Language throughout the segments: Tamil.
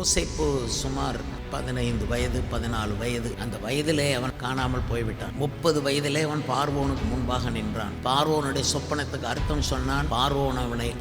யோசேப்பு சுமார் 15 வயது 14 வயது. அந்த வயதிலே அவன் காணாமல் போய்விட்டான். 30 வயதிலே அவன் பார்வோனுக்கு முன்பாக நின்றான். பார்வோனுடைய சொப்பனத்துக்கு அர்த்தம் சொன்னான்.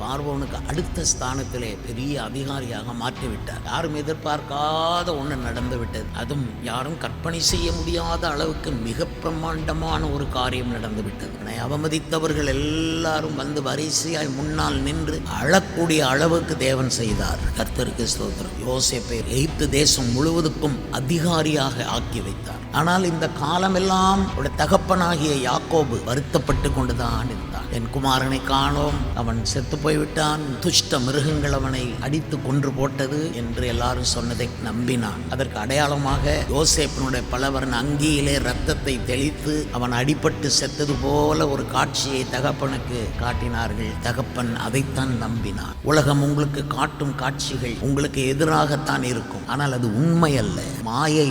பார்வோனுக்கு அடுத்த ஸ்தானத்திலே பெரிய அதிகாரியாக மாற்றிவிட்டார். யாரும் எதிர்பார்க்காத ஒன்று நடந்து விட்டது. அதுவும் யாரும் கற்பனை செய்ய முடியாத அளவுக்கு மிக பிரம்மாண்டமான ஒரு காரியம் நடந்து விட்டது. அவமதித்தவர்கள் எல்லாரும் வந்து வரிசையாய் முன்னால் நின்று அழக்கூடிய அளவுக்கு தேவன் செய்தார். கர்த்தருக்கு ஸ்தோத்திரம். யோசேப்பை எகிப்து தேசம் முழுவதுக்கும் அதிகாரியாக ஆக்கி வைத்தார். ஆனால் இந்த காலமெல்லாம் தகப்பனாகிய யாக்கோபு வருத்தப்பட்டு கொண்டுதான் இருந்தான். என் குமாரனை காணோம், அவன் செத்து போய்விட்டான், துஷ்ட மிருகங்கள் அவனை அடித்து கொன்று போட்டது என்று எல்லாரும் சொன்னதை நம்பினான். அதற்கு அடையாளமாக யோசேப்பினுடைய பலவரன் அங்கியிலே ரத்தத்தை தெளித்து அவன் அடிபட்டு செத்தது போல ஒரு காட்சியை தகப்பனுக்கு காட்டினார்கள். தகப்பன் அதைத்தான் நம்பினான். உலகம் உங்களுக்கு காட்டும் காட்சிகள் உங்களுக்கு எதிராகத்தான் இருக்கும். ஆனால் அது உண்மை அல்ல. மாயை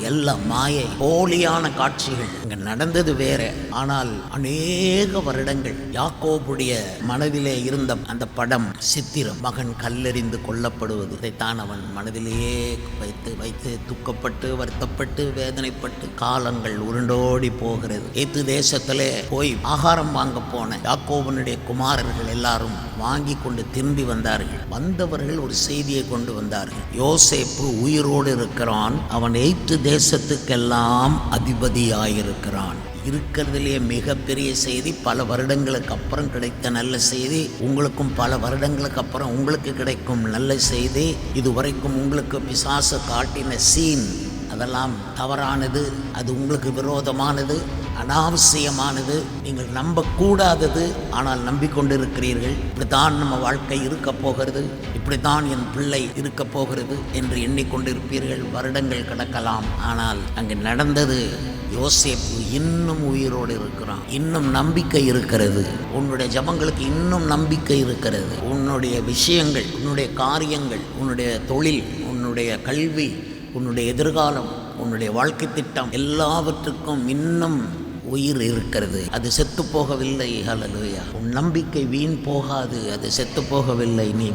எல்லாம் மாயை, போலியான காட்சிகள். இங்க நடந்தது வேற. ஆனால் அநேக வருடங்கள் யாக்கோபுடைய மனதிலே இருந்த அந்த படம், சித்திரம், மகன் கல்லெறிந்து கொல்லப்படுவது, இதைத்தான் அவன் மனதிலேயே வைத்து துக்கப்பட்டு வருத்தப்பட்டு வேதனைப்பட்டு காலங்கள் உருண்டோடி போகிறது. எகிப்து தேசத்திலே போய் ஆகாரம் வாங்க போன யாக்கோபனுடைய குமாரர்கள் எல்லாரும் வாங்கி கொண்டு திரும்பி வந்தார்கள். வந்தவர்கள் ஒரு செய்தியை கொண்டு வந்தார்கள். யோசேப்பு உயிரோடு இருக்கிறான், அவன் எகிப்து தேசத்துக்கெல்லாம் அதிபதியாயிருக்கிறான். இருக்கிறதுலேயே மிகப்பெரிய செய்தி, பல வருடங்களுக்கு அப்புறம் கிடைத்த நல்ல செய்தி, உங்களுக்கும் பல வருடங்களுக்கு அப்புறம் உங்களுக்கு கிடைக்கும் நல்ல செய்தி. இதுவரைக்கும் உங்களுக்கு பிசாசு காட்டின சீன் அதெல்லாம் தவறானது, அது உங்களுக்கு விரோதமானது, அனாவசியமானது, நீங்கள் நம்பக்கூடாதது. ஆனால் நம்பிக்கொண்டிருக்கிறீர்கள். இப்படித்தான் நம்ம வாழ்க்கை இருக்க போகிறது, இப்படித்தான் என் பிள்ளை இருக்க போகிறது என்று எண்ணிக்கொண்டிருப்பீர்கள். வருடங்கள் கடக்கலாம். ஆனால் அங்கு நடந்தது, யோசேப்பு இன்னும் உயிரோடு இருக்கிறான். இன்னும் நம்பிக்கை இருக்கிறது. உன்னுடைய ஜபங்களுக்கு இன்னும் நம்பிக்கை இருக்கிறது. உன்னுடைய விஷயங்கள், உன்னுடைய காரியங்கள், உன்னுடைய தொழில், உன்னுடைய கல்வி, உன்னுடைய எதிர்காலம், உன்னுடைய வாழ்க்கை திட்டம் எல்லாவற்றுக்கும் இன்னும் உயிர் இருக்கிறது. அது செத்து போகவில்லை. ஹல்லேலூயா. உன் நம்பிக்கை வீண் போகாது. அது செத்து போகவில்லை. நீ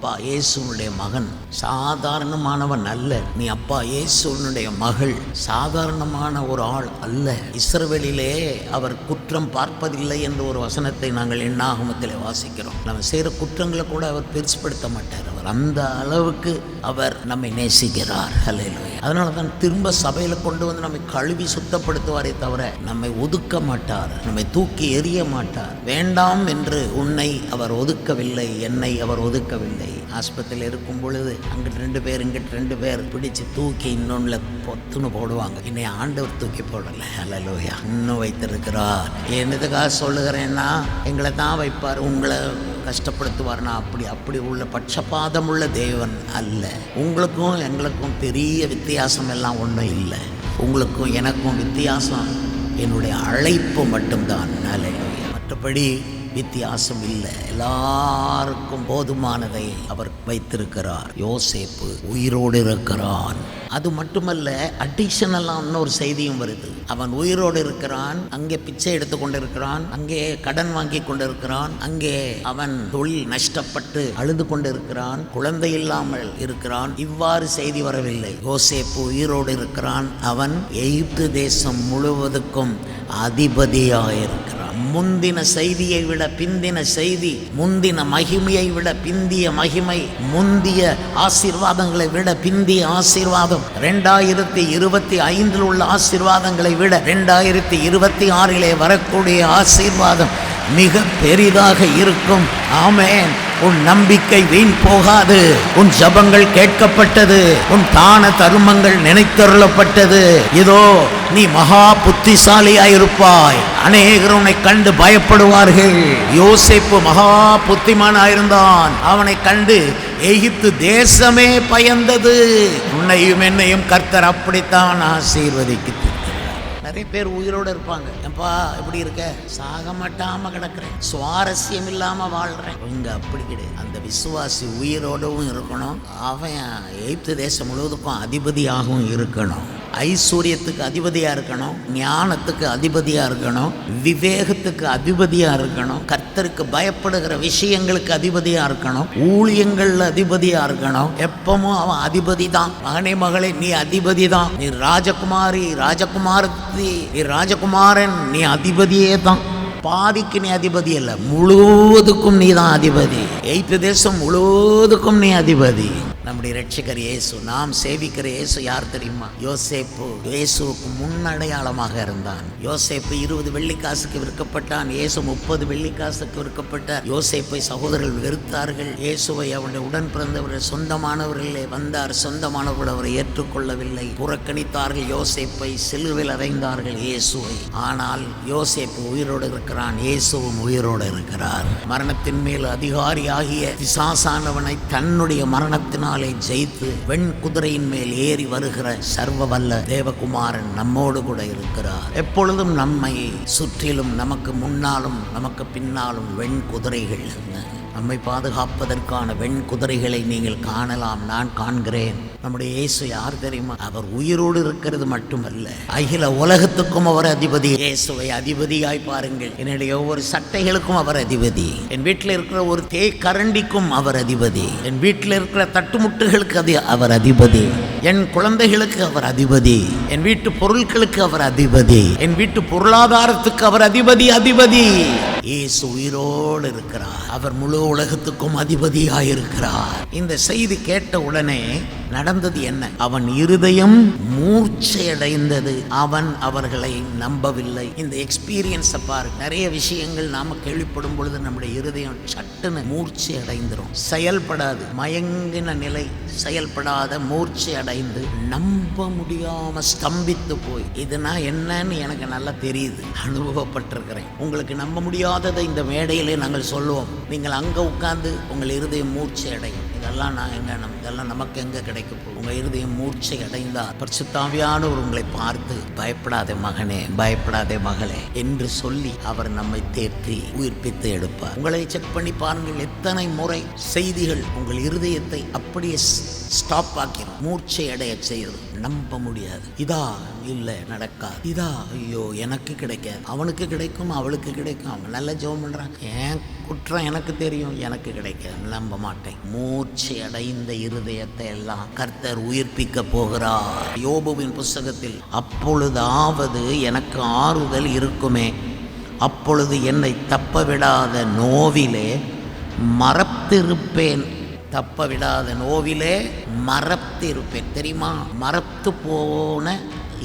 அப்பா இயேசுனுடைய மகன், சாதாரணமானவன் அல்ல. நீ அப்பா இயேசுனுடைய மகள், சாதாரணமான ஒரு ஆள் அல்ல. இஸ்ரவேலிலே அவர் குற்றம் பார்ப்பதில்லை என்ற ஒரு வசனத்தை நாங்கள் எண்ணாகமத்திலே வாசிக்கிறோம். நம்ம செய்கிற குற்றங்களை கூட அவர் பெருசுப்படுத்த மாட்டார். அவர் அந்த அளவுக்கு அவர் நம்மை நேசிக்கிறார். ஹல்லேலூயா. அதனால தான் திரும்ப சபையில் கொண்டு வந்து நம்மை கழுவி சுத்தப்படுத்துவாரே தவிர நம்மை ஒதுக்க மாட்டார், நம்மை தூக்கி எறிய மாட்டார். வேண்டாம் என்று உன்னை அவர் ஒதுக்கவில்லை, என்னை அவர் ஒதுக்கவில்லை. ஆஸ்பத்திரியில் இருக்கும் பொழுது அங்கிட்டு 2 பேர் இங்கிட்டு 2 பேர் பிடிச்சு தூக்கி இன்னொன்னுல பொத்துன்னு போடுவாங்க. என்னை ஆண்டவர் தூக்கி போடலை. ஹல்லேலூயா. இன்னும் வைத்திருக்கிறார். என்னதுக்காக சொல்லுகிறேன்னா, எங்களை தான் வைப்பார், உங்களை கஷ்டப்படுத்துவார்னா அப்படி உள்ள பட்சபாதம் உள்ள தேவன் அல்ல. உங்களுக்கும் எங்களுக்கும் பெரிய வித்தியாசம் எல்லாம் ஒன்றும் இல்லை. உங்களுக்கும் எனக்கும் வித்தியாசம் என்னுடைய அழைப்பு மட்டும்தான். ஹல்லேலூயா. மற்றபடி வித்தியாசம் இல்லை. எல்லாருக்கும் போதுமானதை அவர் வைத்திருக்கிறார். யோசேப்பு உயிரோடு இருக்கிறான். அது மட்டுமல்ல, அடிஷனலாக இன்னொரு செய்தியும் வருது. அவன் உயிரோடு இருக்கிறான், அங்கே பிச்சை எடுத்து கொண்டிருக்கிறான், அங்கே கடன் வாங்கி கொண்டிருக்கிறான், அங்கே அவன் தொழில் நஷ்டப்பட்டு அழுது கொண்டிருக்கிறான், குழந்தை இல்லாமல் இருக்கிறான். இவ்வாறு செய்தி வரவில்லை. யோசேப்பு உயிரோடு இருக்கிறான். அவன் எகிப்து தேசம் முழுவதுக்கும் அதிபதியாயிருக்கிறான். முந்தின செய்தியை விட பிந்தின செய்தி, முந்தின மகிமையை விட பிந்திய மகிமை, முந்திய ஆசீர்வாதங்களை விட பிந்திய ஆசீர்வாதம், 2025 உள்ள ஆசீர்வாதங்களை விட 2026 வரக்கூடிய ஆசீர்வாதம் மிக பெரிதாக இருக்கும். ஆமென். உன் நம்பிக்கை வீண் போகாது. உன் ஜபங்கள் கேட்கப்பட்டது. உன் தான தருமங்கள் நினைத்தருளப்பட்டது. இதோ நீ மகா புத்திசாலியாயிருப்பாய். அநேகர் உன்னை கண்டு பயப்படுவார்கள். யோசேப்பு மகா புத்திமானாயிருந்தான். அவனை கண்டு எகிப்து தேசமே பயந்தது. உன்னையும் என்னையும் கர்த்தர் அப்படித்தான் ஆசீர்வதிக்கிறார். நிறைய பேர் உயிரோடு இருப்பாங்க. எப்பா எப்படி இருக்க? சாக மாட்டாம கிடக்கிறேன், சுவாரஸ்யம் இல்லாம வாழ்றேன். இங்க அப்படி கிடையாது. அந்த விசுவாசி உயிரோடவும் இருக்கணும், அவன் எகிப்து தேசம் முழுவதுக்கும் அதிபதியாகவும் இருக்கணும். ஐஸ்வர்யத்துக்கு அதிபதியா இருக்கணும், ஞானத்துக்கு அதிபதியா இருக்கணும், விவேகத்துக்கு அதிபதியா இருக்கணும், கர்த்தருக்கு பயப்படுகிற விஷயங்களுக்கு அதிபதியா இருக்கணும், ஊழியங்கள்ல அதிபதியா இருக்கணும். எப்பவும் அவன் அதிபதி தான். மகனே மகளே, நீ அதிபதி தான். நீ ராஜகுமாரி, ராஜகுமாரத்தி, நீ ராஜகுமாரன், நீ அதிபதியே தான். பாதிக்கு நீ அதிபதி அல்ல, முழுவதுக்கும் நீ தான் அதிபதி. எய்த்து தேசம் முழுவதுக்கும் நீ அதிபதி. நம்முடைய இரட்சகர் இயேசு, நாம் சேவிக்கிற இயேசு யார் தெரியுமா? யோசேப்பு இயேசுவுக்கு முன்னடையாளமாக இருந்தான். யோசேப்பு 20 வெள்ளிக்காசுக்கு விற்கப்பட்டான். இயேசு 30 வெள்ளிக்காசுக்கு விற்கப்பட்டார். யோசேப்பை சகோதரர்கள் வெறுத்தார்கள். இயேசுவை அவருடைய உடன் பிறந்தவர்கள் சொந்தமானவர்களே வந்தார். சொந்தமானவர்கள் அவரை ஏற்றுக்கொள்ளவில்லை, புறக்கணித்தார்கள். யோசேப்பை சிலுவையில் அறைந்தார்கள் இயேசுவை. ஆனால் யோசேப்பு உயிரோடு இருக்கிறான், இயேசுவும் உயிரோடு இருக்கிறார். மரணத்தின் மேல் அதிகாரியாகிய பிசாசானவனை தன்னுடைய மரணத்தினால் ஜெயித்து வெண் குதிரையின் மேல் ஏறி வருகிற சர்வ வல்ல தேவகுமாரன் நம்மோடு கூட இருக்கிறார். எப்பொழுதும் நம்மை சுற்றிலும் நமக்கு முன்னாலும் நமக்கு பின்னாலும் வெண் குதிரைகள் நம்மை பாதுகாப்பதற்கான வெண் குதிரைகளை நீங்கள் காணலாம். நான் காண்கிறேன். நம்முடைய இயேசு யார் தெரியுமா? அவர் உயிரோடு இருக்கிறது மட்டுமல்ல, அகில உலகத்துக்கும் அவர் அதிபதி. இயேசுவை அதிபதியாய் பாருங்கள். என்னுடைய ஒவ்வொரு சட்டைகளுக்கும் அவர் அதிபதி. என் வீட்டில் இருக்கிற ஒரு தேக்கரண்டிக்கும் அவர் அதிபதி. என் வீட்டில் இருக்கிற தட்டுமுட்டுகளுக்கு அவர் அதிபதி. என் குழந்தைகளுக்கு அவர் அதிபதி. என் வீட்டு பொருட்களுக்கு அவர் அதிபதி. என் வீட்டு பொருளாதாரத்துக்கு அவர் அதிபதி. இயேசு உயிரோடு இருக்கிறார். அவர் முழு உலகத்துக்கும் அதிபதியாயிருக்கிறார். இந்த செய்தி கேட்ட உடனே நடந்தது என்ன? அவன் இருதயம் மூர்ச்சையடைந்தது. அவன் அவர்களை நம்பவில்லை. இந்த எக்ஸ்பீரியன்ஸ் பாரு. நிறைய விஷயங்கள் நாம கேள்விப்படும் பொழுது நம்முடைய இருதயம் சட்டுன்னு மூர்ச்சை அடைந்துரும். செயல்படாது, மயங்கின நிலை, செயல்படாத மூர்ச்சை அடைந்து நம்ப முடியாம ஸ்தம்பித்து போய், இதுனா என்னன்னு எனக்கு நல்லா தெரியுது, அனுபவப்பட்டிருக்கிறேன். உங்களுக்கு நம்ப முடியாததை இந்த மேடையிலே நாங்கள் சொல்லுவோம். நீங்கள் அங்க உட்கார்ந்து உங்கள் இருதயம் மூர்ச்சை அடையும். இதெல்லாம் இதெல்லாம் நமக்கு எங்க கிடைக்க போகும்? உங்க இருதயம் மூர்ச்சை அடைந்தால் பரிசுத்த ஆவியானவர் உங்களை பார்த்து, பயப்படாதே மகனே, பயப்படாதே மகளே என்று சொல்லி அவர் நம்மை தேற்றி உயிர்ப்பித்து எடுப்பார். உங்களை செக் பண்ணி பாருங்கள். எத்தனை முறை செய்திகள் உங்கள் இருதயத்தை அப்படியே ஸ்டாப் ஆக்கிடும், மூர்ச்சை அடைய செய்யும். நம்ப முடியாது. இதா இல்லை, நடக்காது. இதா, ஐயோ எனக்கு கிடைக்காது, அவனுக்கு கிடைக்கும், அவளுக்கு கிடைக்கும், அவன் நல்ல ஜெபம் பண்றான், ஏன் குற்றம் எனக்கு தெரியும், எனக்கு கிடைக்காது, நம்ப மாட்டேன். மூர்ச்சை அடைந்த இருதயத்தை எல்லாம் கர்த்தர் உயிர்ப்பிக்க போகிறார். யோபுவின் புஸ்தகத்தில், அப்பொழுதாவது எனக்கு ஆறுதல் இருக்குமே, அப்பொழுது என்னை தப்ப விடாத நோவிலே மறத்திருப்பேன். தப்ப விடாத நோவிலே மறத்திருப்பேன். தெரியுமா? மறத்து போன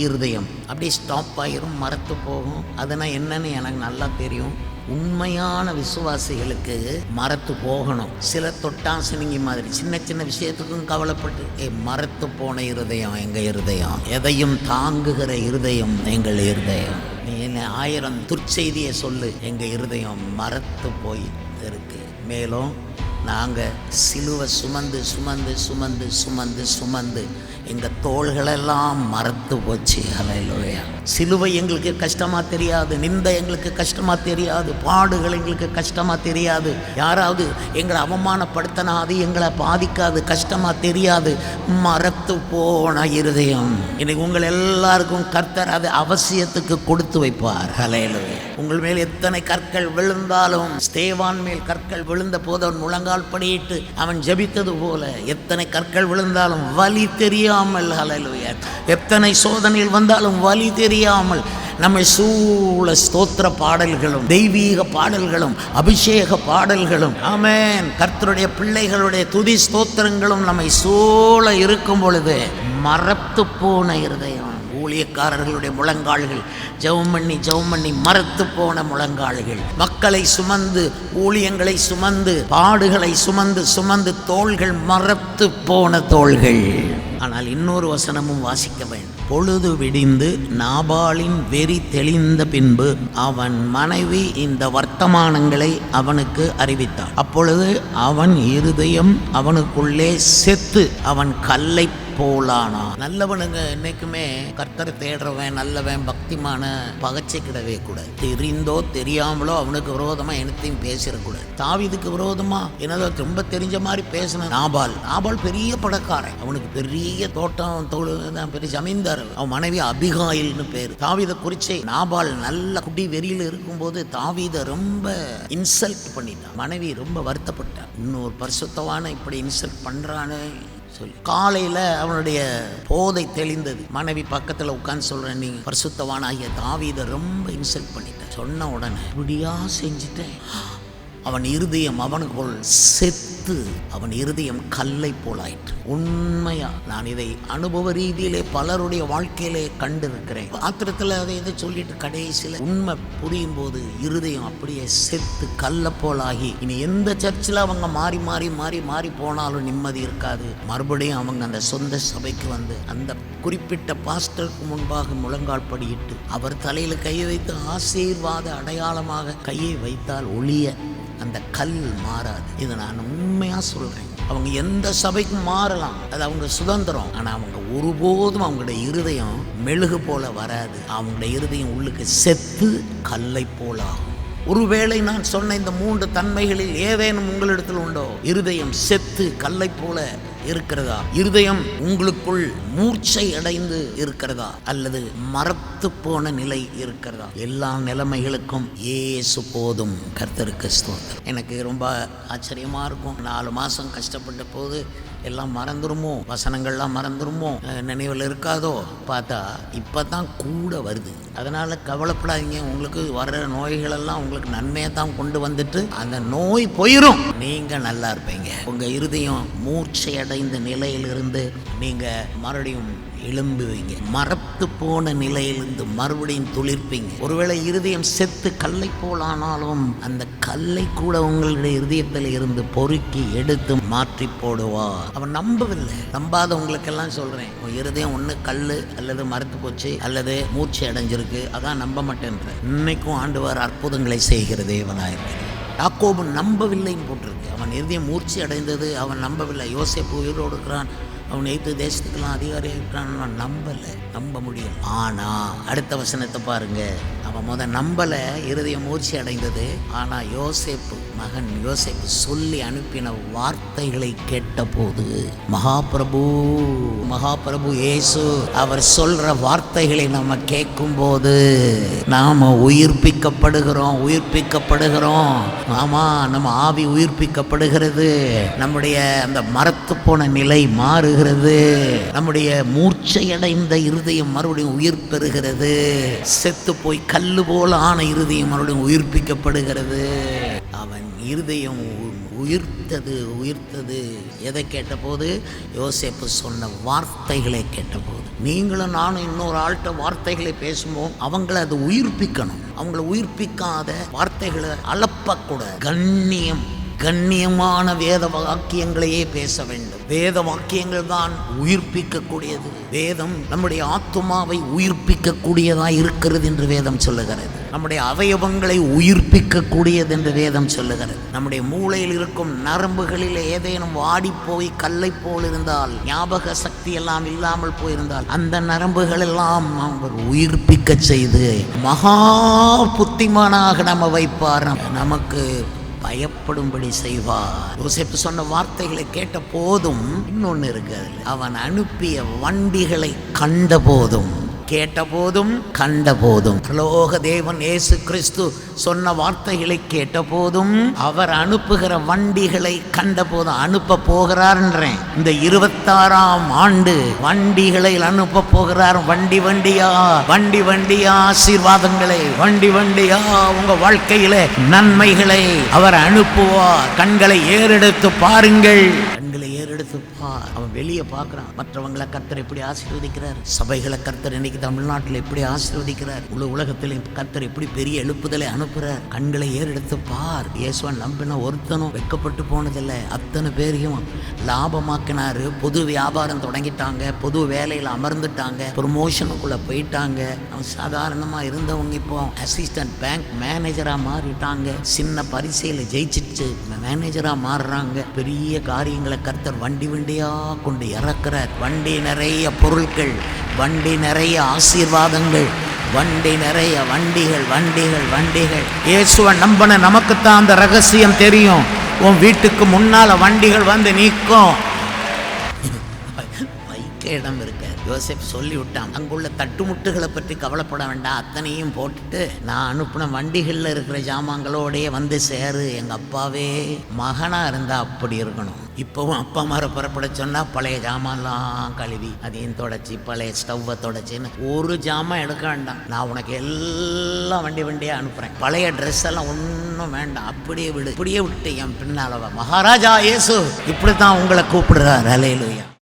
இருதயம் அப்படி ஸ்டாப் ஆகிரும், மறத்து போகும். அதனால் என்னன்னு எனக்கு நல்லா தெரியும். உண்மையான விசுவாசிகளுக்கு மறத்து போகணும். சில தொட்டாசினிங்கி மாதிரி சின்ன சின்ன விஷயத்துக்கும் கவலைப்பட்டு மறத்து போன இருதயம் எங்கள் இருதயம். எதையும் தாங்குகிற இருதயம் எங்கள் இருதயம். நீ என்ன 1000 துர்ச்செய்தியை சொல்லு, எங்கள் இருதயம் மறத்து போய் இருக்கு. மேலும் நாங்கள் சிலுவை சுமந்து சுமந்து சுமந்து சுமந்து சுமந்து எங்கள் தோள்களெல்லாம் மறத்து போச்சு. ஹல்லேலூயா. சிலுவை எங்களுக்கு கஷ்டமாக தெரியாது, நிந்தை எங்களுக்கு கஷ்டமாக தெரியாது, பாடுகள் எங்களுக்கு கஷ்டமாக தெரியாது, யாராவது எங்களை அவமானப்படுத்தினா அது எங்களை பாதிக்காது, கஷ்டமாக தெரியாது. மறத்து போன இருதயம். இன்னைக்கு உங்கள் எல்லாருக்கும் கர்த்தர் அது அவசியத்துக்கு கொடுத்து வைப்பார். ஹல்லேலூயா. உங்கள் மேல் எத்தனை கற்கள் விழுந்தாலும், ஸ்தேவான் மேல் கற்கள் விழுந்த போது அவன் முழங்கால் படியிட்டு அவன் ஜெபித்தது போல, எத்தனை கற்கள் விழுந்தாலும் வலி தெரியாமல், ஹல்லேலூயா, எத்தனை சோதனையில் வந்தாலும் வலி தெரியாமல் நம்மை சூழ ஸ்தோத்திர பாடல்களும் தெய்வீக பாடல்களும் அபிஷேக பாடல்களும், ஆமென், கர்த்தருடைய பிள்ளைகளுடைய துதி ஸ்தோத்திரங்களும் நம்மை சூழ இருக்கும் பொழுது மறத்து போன இருதயம். ஊழியக்காரர்களுடைய முழங்கால்கள் ஜெபம் பண்ணி மறத்து போன முழங்கால்கள், மக்களை சுமந்து ஊழியங்களை சுமந்து பாடுகளை சுமந்து சுமந்து தோள்கள் மறத்து போன தோள்கள். ஆனால் இன்னொரு வசனமும் வாசிக்க வேண்டும். பொழுது விடிந்து நாபாலின் வெறி தெளிந்த பின்பு அவன் மனைவி இந்த வர்த்தமானங்களை அவனுக்கு அறிவித்தாள். அப்பொழுது அவன் இருதயம் அவனுக்குள்ளே செத்து அவன் கல்லை போலானா. நல்லவனுங்க என்னைக்குமே கர்த்தரை தேடுறவன், நல்லவன், பக்திமான பகச்சிக்கிடவே கூடாது. தெரிந்தோ தெரியாமலோ அவனுக்கு விரோதமா என்னத்தையும் பேசிடக்கூடாது. தாவீதுக்கு விரோதமா என்னதோ ரொம்ப தெரிஞ்ச மாதிரி பேசின நாபால் பெரிய பணக்காரன், அவனுக்கு பெரிய தோட்டம் பெரிய ஜமீன்தார். அவன் மனைவி அபிகாயில்னு பேரு. தாவீதை குறிச்சு நாபால் நல்ல குடி வெறியில இருக்கும்போது தாவீதை ரொம்ப இன்சல்ட் பண்ணிட்டான். மனைவி ரொம்ப வருத்தப்பட்டான். இன்னொரு பரிசுத்தவான இப்படி இன்சல்ட் பண்றான்னு சொல்லி காலையில அவனுடைய போதை தெளிந்தது. மனைவி பக்கத்துல உட்கார்ந்து சொல்றேன், நீ பரிசுத்தவான ஐயா தாவீதை ரொம்ப இன்சல்ட் பண்ணிட்டேன். சொன்ன உடனே இப்படியா செஞ்சுட்டேன். அவன் இருதயம் அவனுக்கு போல் செத்து, அவன் இருதயம் கல்லை போலாயிற்று. உண்மையா நான் இதை அனுபவ ரீதியிலே பலருடைய வாழ்க்கையிலே கண்டிருக்கிறேன். ஆத்திரத்தில் அதை இதை சொல்லிட்டு கடைசியில் உண்மை புரியும் போது இருதயம் அப்படியே செத்து கல்லை போலாகி, இனி எந்த சர்ச்சில் அவங்க மாறி மாறி மாறி மாறி போனாலும் நிம்மதி இருக்காது. மறுபடியும் அவங்க அந்த சொந்த சபைக்கு வந்து அந்த குறிப்பிட்ட பாஸ்டருக்கு முன்பாக முழங்கால் படியிட்டு அவர் தலையில் கையை வைத்து ஆசீர்வாத அடையாளமாக கையை வைத்தால் ஒளிய அந்த கல் மாறாது. இதை நான் உண்மையா சொல்றேன். அவங்க எந்த சபைக்கும் மாறலாம், அது அவங்க சுதந்திரம். ஆனா அவங்க ஒருபோதும் அவங்களுடைய இருதயம் மெழுகு போல வராது. அவங்களுடைய இருதயம் உள்ளுக்கு செத்து கல்லை போல ஆகும். ஒருவேளை நான் சொன்ன இந்த 3 தன்மைகளில் ஏதேனும் உங்களிடத்தில் உண்டோ? இருதயம் செத்து கல்லை போல இருக்கிறதா? இருதயம் உங்களுக்குள் மூர்ச்சை அடைந்து இருக்கிறதா? அல்லது மரத்து போன நிலை இருக்கிறதா? எல்லா நிலைமைகளுக்கும் இயேசு போதும். கர்த்தருக்கு ஸ்தோத்திரம். எனக்கு ரொம்ப ஆச்சரியமா இருக்கும். 4 மாசம் கஷ்டப்பட்ட போது எல்லாம் மறந்துருமோ, வசனங்கள்லாம் மறந்துருமோ, நினைவில் இருக்காதோ பார்த்தா இப்போ தான் கூட வருது. அதனால் கவலைப்படாதீங்க. உங்களுக்கு வர்ற நோய்களெல்லாம் உங்களுக்கு நன்மையை தான் கொண்டு வந்துட்டு அந்த நோய் போயிடும். நீங்கள் நல்லா இருப்பீங்க. உங்கள் இருதயம் மூர்ச்சை அடைந்த நிலையிலிருந்து நீங்கள் மறுபடியும் எழும்புவீங்க. மரத்து போன நிலையிலிருந்து மறுபடியும் துளிர்ப்பீங்க. ஒருவேளை இருதயம் செத்து கல்லை போலானாலும் அந்த கல்லை கூட உங்களுடைய இருதயத்தில் இருந்து பொறுக்கி எடுத்து மாற்றி போடுவா. அவன் நம்பவில்லை. நம்பாதவங்களுக்கெல்லாம் சொல்றேன், உன் இருதயம் ஒன்று கல் அல்லது மரத்து போச்சு அல்லது மூச்சு அடைஞ்சிருக்கு, அதான் நம்ப மாட்டேன்ற. இன்னைக்கும் ஆண்டவர் அற்புதங்களை செய்கிற தேவனாயிருக்கிறார். யாக்கோபு நம்பவில்லைன்னு போட்டிருக்கு. அவன் இருதயம் மூர்ச்சி அடைந்தது, அவன் நம்பவில்லை. யோசேப்பு உயிரோடு இருக்கிறான், அவன் எய்த்து தேசத்துக்கெல்லாம் அதிகாரியாக இருக்கிறான்னு நம்பலை, நம்ப முடியும். ஆனால் அடுத்த வசனத்தை பாருங்க. அவன் நம்பலை, இருதயம் மூர்ச்சி அடைந்தது. ஆனால் யோசேப்பு மகன் யோசேப்பு சொல்லி அனுப்பின வார்த்தைகளை கேட்ட போது மகாபிரபு இயேசு அவர் சொல்ற வார்த்தைகளை நம்ம கேட்கும் போது நாம உயிர்ப்பிக்கப்படுகிறோம். ஆமா, நம்ம ஆவி உயிர்ப்பிக்கப்படுகிறது. நம்முடைய அந்த மரத்து போன நிலை மாறுகிறது. நம்முடைய மூர்ச்சையடைந்த இருதயம் மறுபடியும் உயிர் பெறுகிறது. செத்து போய் கல்லு போல ஆன இருதயம் மறுபடியும் உயிர்ப்பிக்கப்படுகிறது. அவன் இருதயம் உயிர்த்தது. எதை கேட்டபோது? யோசேப்பு சொன்ன வார்த்தைகளை கேட்டபோது. நீங்களும் நானும் இன்னொரு ஆள்கிட்ட வார்த்தைகளை பேசும்போது அவங்கள அது உயிர்ப்பிக்கணும். அவங்கள உயிர்ப்பிக்காத வார்த்தைகளை அளப்பக்கூடாது. கண்ணியமான வேத வாக்கியங்களையே பேச வேண்டும். வேத வாக்கியங்கள் தான் உயிர்ப்பிக்கக்கூடியது. வேதம் நம்முடைய ஆத்துமாவை உயிர்ப்பிக்கக்கூடியதாக இருக்கிறது என்று வேதம் சொல்லுகிறது. நம்முடைய அவயவங்களை உயிர்ப்பிக்கக்கூடியது என்று வேதம் சொல்லுகிறது. நம்முடைய மூளையில் இருக்கும் நரம்புகளில் ஏதேனும் வாடி போய் கல்லை போல் இருந்தால், ஞாபக சக்தி எல்லாம் இல்லாமல் போயிருந்தால், அந்த நரம்புகள் எல்லாம் அவர் உயிர்ப்பிக்க செய்து மகா புத்திமானாக நம்ம வைப்பார். நமக்கு பயப்படும்படி செய்வார். யோசேப்பு சொன்ன வார்த்தைகளை கேட்ட போதும் இன்னொன்னு இருக்கு. அவன் அனுப்பிய வண்டிகளை கண்ட போதும், கேட்ட போதும் கண்ட போதும், பரலோக தேவன் இயேசு கிறிஸ்து சொன்ன வார்த்தைகளை கேட்ட போதும், அவர் அனுப்புகிற வண்டிகளை கண்ட போதும். அனுப்ப போகிறார்ன்றேன். இந்த 26ஆம் ஆண்டு வண்டிகளை அனுப்ப போகிறார். வண்டி வண்டியா ஆசீர்வாதங்களை, வண்டி வண்டியா உங்க வாழ்க்கையில நன்மைகளை அவர் அனுப்புவார். கண்களை ஏறெடுத்து பாருங்கள். கண்களை ஏறெடுத்து பார். அவன் வெளியே பார்க்கிறான். மற்றவங்களை கர்த்தர் எப்படி ஆசீர்வதிக்கிறார், சபைகளை கர்த்தர் இன்னைக்கு தமிழ்நாட்டில் எப்படி ஆசீர்வதிக்கிறார், உலகத்தில் கர்த்தர் எப்படி பெரிய எழுப்புதலை அனுப்புறார். கண்களை ஏறெடுத்து பார். இயேசுவன் நம்பின ஒருத்தனும் வெட்கப்பட்டு போனதில்லை. அத்தனை பேரையும் லாபமாக்கினாரு. பொது வியாபாரம் தொடங்கிட்டாங்க, பொது வேலையில் அமர்ந்துட்டாங்க, ப்ரொமோஷனுக்குள்ள போயிட்டாங்க. அவன் சாதாரணமா இருந்தவங்க இப்போ அசிஸ்டன்ட் பேங்க் மேனேஜரா மாறிட்டாங்க. சின்ன பரிசையில் ஜெயிச்சிட்டு மேனேஜரா மாறுறாங்க. பெரிய காரியங்களை கர்த்தர் வண்டி வண்டியா கொண்டு இறக்குறார். வண்டி நிறைய பொருட்கள், வண்டி நிறைய ஆசீர்வாதங்கள், வண்டி நிறைய வண்டிகள் வண்டிகள் வண்டிகள். இயேசுவை நம்பின நமக்குத்தான் அந்த ரகசியம் தெரியும். உன் வீட்டுக்கு முன்னால வண்டிகள் வந்து நிற்கும். வைக்க இடம் இருக்க. யோசேப் சொல்லி விட்டான், அங்குள்ள தட்டுமுட்டுகளை பற்றி கவலைப்பட வேண்டாம், அத்தனையும் போட்டுட்டு நான் அனுப்பின வண்டிகளில் இருக்கிற ஜாமான்களோடைய வந்து சேரு. எங்கள் அப்பாவே மகனா இருந்தா அப்படி இருக்கணும். இப்போவும் அப்பா மாரை புறப்பட சொன்னால் பழைய ஜாமான்லாம் கழுவி அதையும் தொடச்சி பழைய ஸ்டவ்வை தொடச்சின்னு ஒரு ஜாமான் எடுக்க வேண்டாம். நான் உனக்கு எல்லாம் வண்டி வண்டியாக அனுப்புகிறேன். பழைய ட்ரெஸ் எல்லாம் ஒன்றும் வேண்டாம், அப்படியே விடு. இப்படியே விட்டு என் பின்னால மகாராஜா இயேசு இப்படி தான் உங்களை கூப்பிடுறார். அல்லேலூயா.